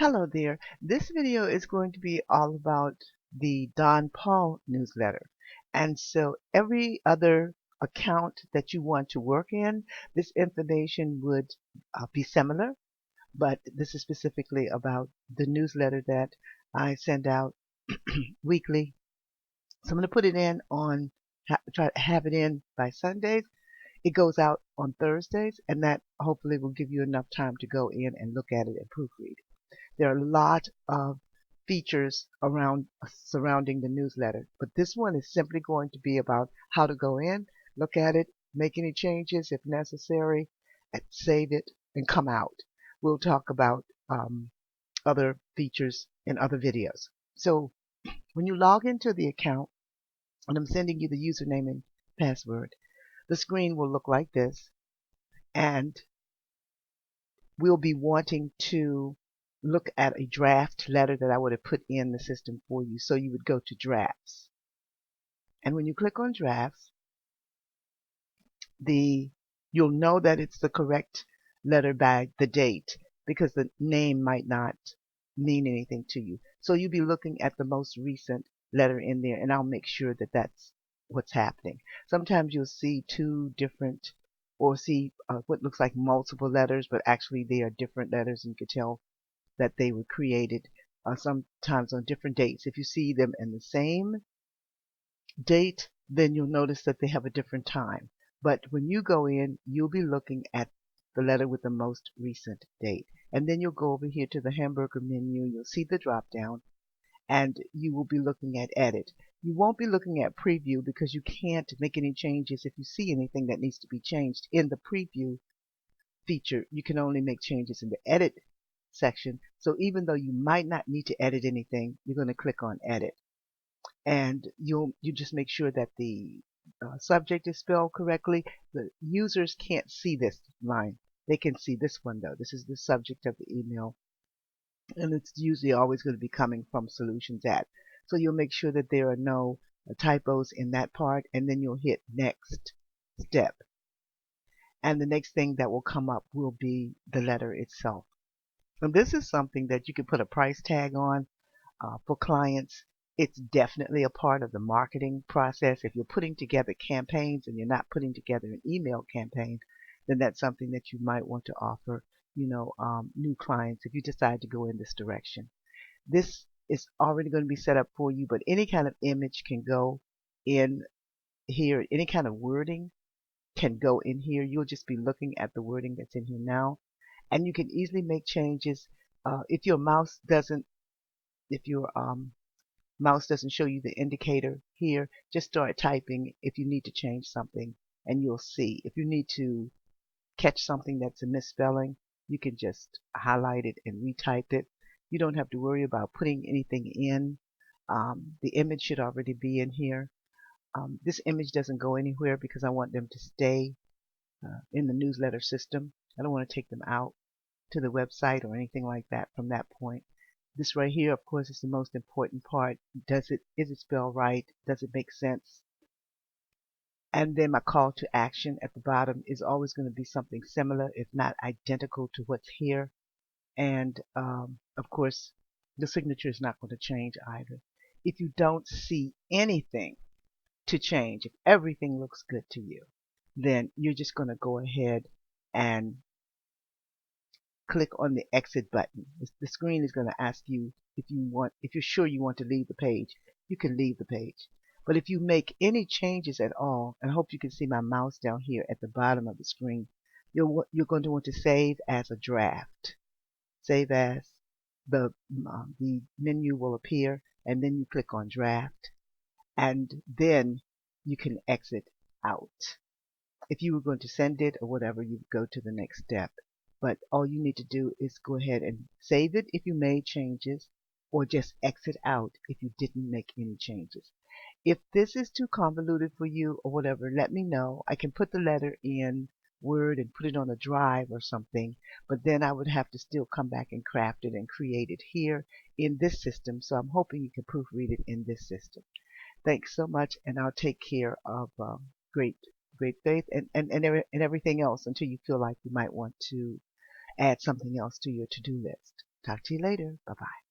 Hello there. This video is going to be all about the Don Paul newsletter. And so every other account that you want to work in, this information would be similar, but this is specifically about the newsletter that I send out weekly. So I'm going to put it in on, try to have it in by Sundays. It goes out on Thursdays, and that hopefully will give you enough time to go in and look at it and proofread. There are a lot of features around surrounding the newsletter, but this one is simply going to be about how to go in, look at it, make any changes if necessary, and save it, and come out. We'll talk about other features in other videos. So when you log into the account, and I'm sending you the username and password, the screen will look like this, and we'll be wanting to look at a draft letter that I would have put in the system for you. So you would go to drafts. And when you click on drafts, you'll know that it's the correct letter by the date because the name might not mean anything to you. So you'll be looking at the most recent letter in there, and I'll make sure that that's what's happening. Sometimes you'll see two different or see what looks like multiple letters, but actually they are different letters, and you can tell that they were created sometimes on different dates. If you see them in the same date, then you'll notice that they have a different time. But when you go in, you'll be looking at the letter with the most recent date. And then you'll go over here to the hamburger menu. You'll see the drop down, and you will be looking at edit. You won't be looking at preview because you can't make any changes. If you see anything that needs to be changed in the preview feature, you can only make changes in the edit section. So even though you might not need to edit anything, you're going to click on edit, and you just make sure that the subject is spelled correctly. The users can't see this line. They can see this one though. This is the subject of the email, and it's usually always going to be coming from solutions at. So you'll make sure that there are no typos in that part, and then you'll hit next step. And the next thing that will come up will be the letter itself. And this is something that you can put a price tag on for clients. It's definitely a part of the marketing process. If you're putting together campaigns and you're not putting together an email campaign, then that's something that you might want to offer, new clients if you decide to go in this direction. This is already going to be set up for you, but any kind of image can go in here. Any kind of wording can go in here. You'll just be looking at the wording that's in here now, and you can easily make changes. If your mouse doesn't show you the indicator here, just start typing if you need to change something, and you'll see. If you need to catch something that's a misspelling, you can just highlight it and retype it. You don't have to worry about putting anything in. The image should already be in here. This image doesn't go anywhere because I want them to stay in the newsletter system. I don't want to take them out to the website or anything like that from that point. This right here, of course, is the most important part. Is it spelled right? Does it make sense? And then my call to action at the bottom is always going to be something similar, if not identical to what's here. And of course, the signature is not going to change either. If you don't see anything to change, if everything looks good to you, then you're just going to go ahead and click on the exit button. The screen is going to ask you if you're sure you want to leave the page. You can leave the page. But if you make any changes at all, and I hope you can see my mouse down here at the bottom of the screen, you're going to want to save as a draft. Save as. The menu will appear, and then you click on draft, and then you can exit out. If you were going to send it or whatever, you would go to the next step. But all you need to do is go ahead and save it if you made changes, or just exit out if you didn't make any changes. If this is too convoluted for you or whatever, let me know. I can put the letter in Word and put it on a drive or something, but then I would have to still come back and craft it and create it here in this system. So I'm hoping you can proofread it in this system. Thanks so much, and I'll take care of great faith and everything else until you feel like you might want to add something else to your to-do list. Talk to you later. Bye bye.